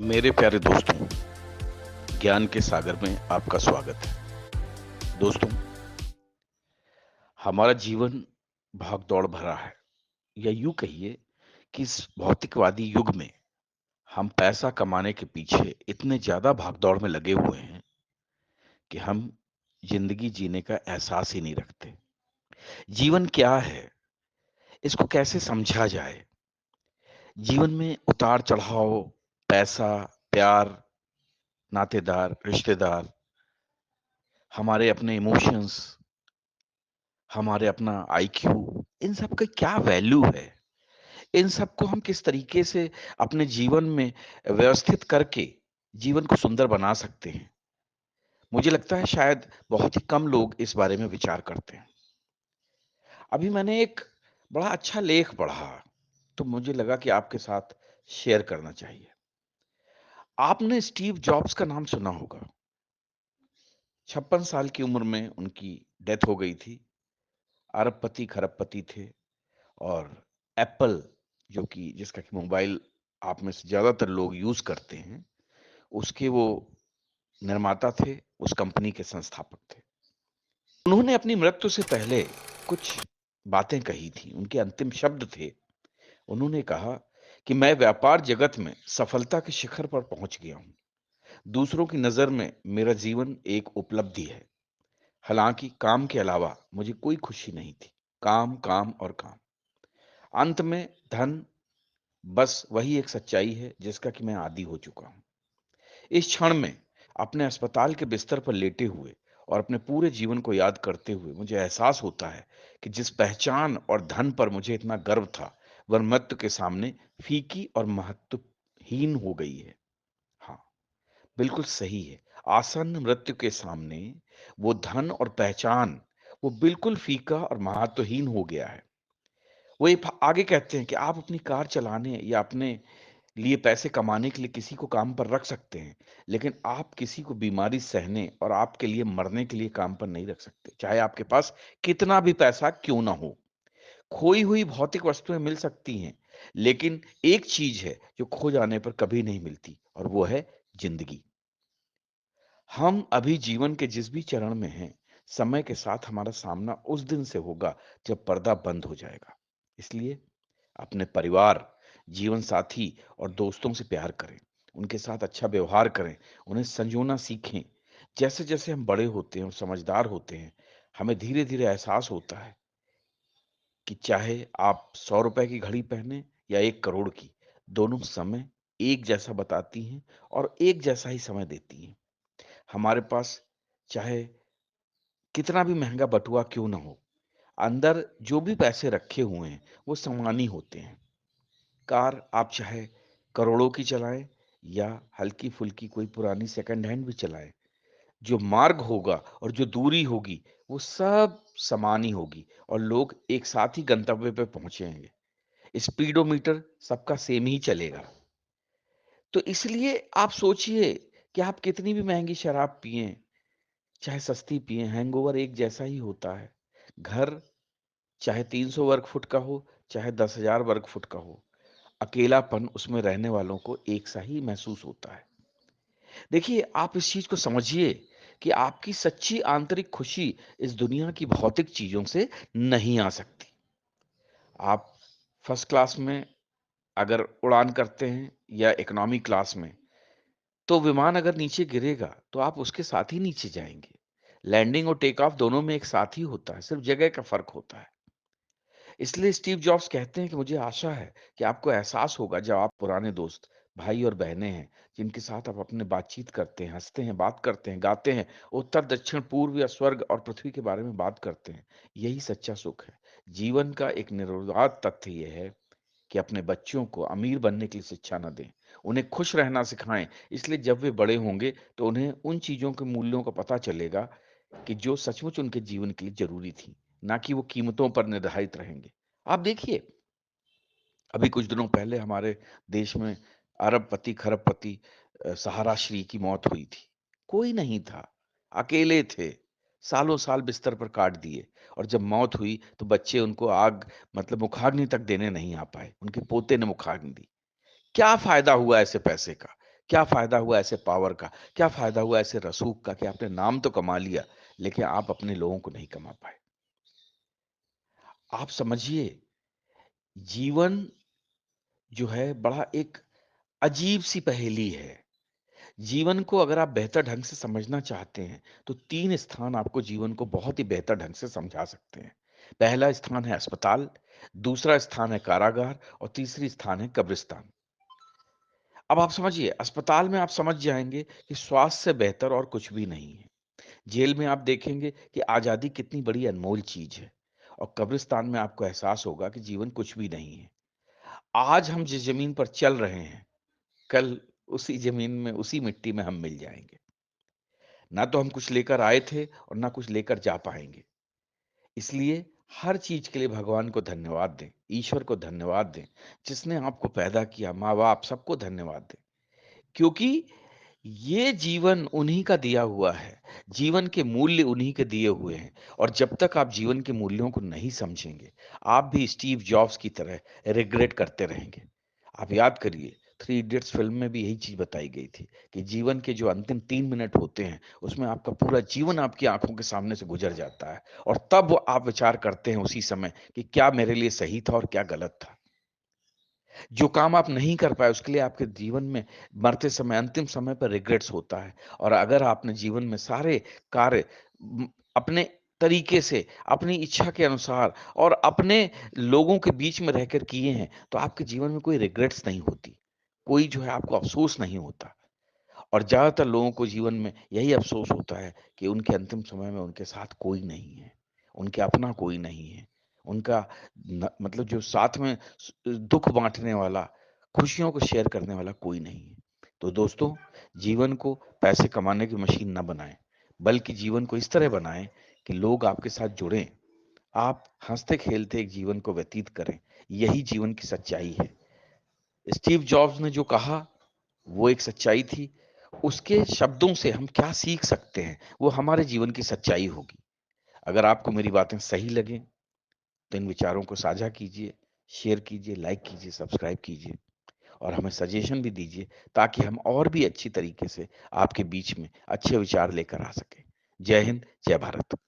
मेरे प्यारे दोस्तों, ज्ञान के सागर में आपका स्वागत है। दोस्तों, हमारा जीवन भाग-दौड़ भरा है या यूँ कहिए कि इस भौतिकवादी युग में हम पैसा कमाने के पीछे इतने ज़्यादा भाग-दौड़ में लगे हुए हैं कि हम ज़िंदगी जीने का एहसास ही नहीं रखते। जीवन क्या है? इसको कैसे समझा जाए? जीवन में उतार-चढ़ाव, पैसा, प्यार, नातेदार, रिश्तेदार, हमारे अपने इमोशंस, हमारे अपना आईक्यू, इन सब का क्या वैल्यू है? इन सबको हम किस तरीके से अपने जीवन में व्यवस्थित करके जीवन को सुंदर बना सकते हैं? मुझे लगता है शायद बहुत ही कम लोग इस बारे में विचार करते हैं। अभी मैंने एक बड़ा अच्छा लेख पढ़ा, तो मुझे लगा कि आपके साथ शेयर करना चाहिए। आपने स्टीव जॉब्स का नाम सुना होगा। 56 साल की उम्र में उनकी डेथ हो गई थी। अरबपति, खरबपति थे। और एप्पल जो कि जिसका कि मोबाइल आप में से ज़्यादातर लोग यूज़ करते हैं, उसके वो निर्माता थे, उस कंपनी के संस्थापक थे। उन्होंने अपनी मृत्यु से पहले कुछ बातें कही थी, उनके अंतिम शब्द थे। उन्होंने कहा कि मैं व्यापार जगत में सफलता के शिखर पर पहुँच गया हूँ। दूसरों की नज़र में मेरा जीवन एक उपलब्धि है। हालाँकि काम के अलावा मुझे कोई खुशी नहीं थी। काम, काम और काम। अंत में धन बस वही एक सच्चाई है जिसका कि मैं आदी हो चुका हूँ। इस क्षण में अपने अस्पताल के बिस्तर पर लेटे हुए और अपने पूरे जीवन को याद करते हुए मुझे एहसास होता है कि जिस पहचान और धन पर मुझे इतना गर्व था, वह मृत्यु के सामने फीकी और महत्वहीन हो गई है। हाँ, बिल्कुल सही है। आसन्न मृत्यु के सामने वो धन और पहचान, वो बिल्कुल फीका और महत्वहीन हो गया है। वो ये आगे कहते हैं कि आप अपनी कार चलाने या अपने लिए पैसे कमाने के लिए किसी को काम पर रख सकते हैं, लेकिन आप किसी को बीमारी सहने और आपके लिए मरने के लिए काम पर नहीं रख सकते, चाहे आपके पास कितना भी पैसा क्यों ना हो। खोई हुई भौतिक वस्तुएं मिल सकती हैं, लेकिन एक चीज है जो खो जाने पर कभी नहीं मिलती और वो है जिंदगी। हम अभी जीवन के जिस भी चरण में हैं, समय के साथ हमारा सामना उस दिन से होगा जब पर्दा बंद हो जाएगा। इसलिए अपने परिवार, जीवन साथी और दोस्तों से प्यार करें, उनके साथ अच्छा व्यवहार करें, उन्हें संजोना सीखें। जैसे-जैसे हम बड़े होते हैं और समझदार होते हैं, हमें धीरे-धीरे एहसास होता है कि चाहे आप ₹100 की घड़ी पहने या 1 करोड़ की, दोनों समय एक जैसा बताती हैं और एक जैसा ही समय देती हैं। हमारे पास चाहे कितना भी महँगा बटुआ क्यों ना हो, अंदर जो भी पैसे रखे हुए हैं, वो समान ही होते हैं। कार आप चाहे करोड़ों की चलाएँ या हल्की-फुल्की कोई पुरानी सेकंड हैंड भी चलाएँ, जो मार्ग होगा और जो दूरी होगी, वो सब समान ही होगी और लोग एक साथ ही गंतव्य पे पहुँचेंगे। स्पीडोमीटर सबका सेम ही चलेगा। तो इसलिए आप सोचिए कि आप कितनी भी महँगी शराब पिएँ, चाहे सस्ती पिएँ, हैंगओवर एक जैसा ही होता है। घर चाहे 300 वर्ग फुट का हो, चाहे 10,000 वर्ग फुट का हो, अकेलापन उसमें रहने वालों को एक सा ही महसूस होता है। देखिए, आप इस चीज़ को समझिए कि आपकी सच्ची आंतरिक खुशी इस दुनिया की भौतिक चीज़ों से नहीं आ सकती। आप फर्स्ट क्लास में अगर उड़ान करते हैं या इकोनॉमी क्लास में, तो विमान अगर नीचे गिरेगा, तो आप उसके साथ ही नीचे जाएँगे। लैंडिंग और टेक ऑफ दोनों में एक साथ ही होता है, सिर्फ़ जगह का फ़र्क होता है। इसलिए स्टीव जॉब्स कहते हैं कि मुझे आशा है कि आपको एहसास होगा जब आप पुराने दोस्त, भाई और बहनें हैं, जिनके साथ आप अपने बातचीत करते हैं, हँसते हैं, बात करते हैं, गाते हैं, उत्तर, दक्षिण, पूर्व या स्वर्ग और पृथ्वी के बारे में बात करते हैं। यही सच्चा सुख है। जीवन का एक निर्विवाद तथ्य ये है कि अपने बच्चों को अमीर बनने की शिक्षा ना दें। उन्हें खुश रहना सिखाएँ, इसलिए जब वे बड़े होंगे तो उन्हें उन चीज़ों के मूल्यों का पता चलेगा कि जो सचमुच उनके जीवन के लिए ज़रूरी थी, ना कि वो कीमतों पर निर्धारित रहेंगे। आप देखिए, अभी कुछ दिनों पहले हमारे देश में अरबपति, खरबपति सहारा श्री की मौत हुई थी। कोई नहीं था, अकेले थे, सालों-साल बिस्तर पर काट दिए और जब मौत हुई तो बच्चे उनको आग मतलब मुखाग्नि तक देने नहीं आ पाए, उनके पोते ने मुखाग्नि दी। क्या फ़ायदा हुआ ऐसे पैसे का? क्या फ़ायदा हुआ ऐसे पावर का? क्या फ़ायदा हुआ ऐसे रसूख का कि आपने नाम तो कमा लिया, लेकिन आप अपने लोगों को नहीं कमा पाए। आप समझिए, जीवन जो है बड़ा एक अजीब-सी पहेली है। जीवन को अगर आप बेहतर ढंग से समझना चाहते हैं, तो 3 स्थान आपको जीवन को बहुत ही बेहतर ढंग से समझा सकते हैं। पहला स्थान है अस्पताल, दूसरा स्थान है कारागार और तीसरी स्थान है कब्रिस्तान। अब आप समझिए, अस्पताल में आप समझ जाएँगे कि स्वास्थ्य से बेहतर और कुछ भी नहीं है। जेल में आप देखेंगे कि आज़ादी कितनी बड़ी अनमोल चीज़ है और कब्रिस्तान में आपको एहसास होगा कि जीवन कुछ भी नहीं है। आज हम जिस ज़मीन पर चल रहे हैं, कल उसी ज़मीन में, उसी मिट्टी में हम मिल जाएँगे। ना तो हम कुछ लेकर आए थे और ना कुछ लेकर जा पाएँगे। इसलिए हर चीज़ के लिए भगवान को धन्यवाद दें, ईश्वर को धन्यवाद दें, जिसने आपको पैदा किया, माँ-बाप सबको धन्यवाद दें। क्योंकि ये जीवन उन्हीं का दिया हुआ है। जीवन के मूल्य उन्हीं के दिए हुए हैं और जब तक आप जीवन के मूल्यों को नहीं समझेंगे, आप भी स्टीव जॉब्स की तरह रिग्रेट करते रहेंगे। आप याद करिए, थ्री इडियट्स फ़िल्म में भी यही चीज़ बताई गई थी कि जीवन के जो अंतिम 3 मिनट होते हैं, उसमें आपका पूरा जीवन आपकी आँखों के सामने से गुज़र जाता है और तब आप विचार करते हैं उसी समय कि क्या मेरे लिए सही था और क्या गलत था। जो काम आप नहीं कर पाए उसके लिए आपके जीवन में मरते समय अंतिम समय पर रिग्रेट्स होता है और अगर आपने जीवन में सारे कार्य अपने तरीके से अपनी इच्छा के अनुसार और अपने लोगों के बीच में रहकर किए हैं तो आपके जीवन में कोई रिग्रेट्स नहीं होती, कोई जो है आपको अफसोस नहीं होता। और ज़्यादातर लोगों को जीवन में यही अफ़सोस होता है कि उनके अंतिम समय में उनके साथ कोई नहीं है, उनके अपना कोई नहीं है। उनका न मतलब जो साथ में दुःख बाँटने वाला, खुशियों को शेयर करने वाला कोई नहीं है। तो दोस्तों, जीवन को पैसे कमाने की मशीन ना बनाएँ, बल्कि जीवन को इस तरह बनाएँ कि लोग आपके साथ जुड़ें, आप हँसते-खेलते एक जीवन को व्यतीत करें। यही जीवन की सच्चाई है। स्टीव जॉब्स ने जो कहा वो एक सच्चाई थी। उसके शब्दों से हम क्या सीख सकते हैं, वो हमारे जीवन की सच्चाई होगी। अगर आपको मेरी बातें सही लगें, तो इन विचारों को साझा कीजिए, शेयर कीजिए, लाइक कीजिए, सब्सक्राइब कीजिए और हमें सजेशन भी दीजिए ताकि हम और भी अच्छी तरीके से आपके बीच में अच्छे विचार लेकर आ सकें। जय हिंद, जय भारत।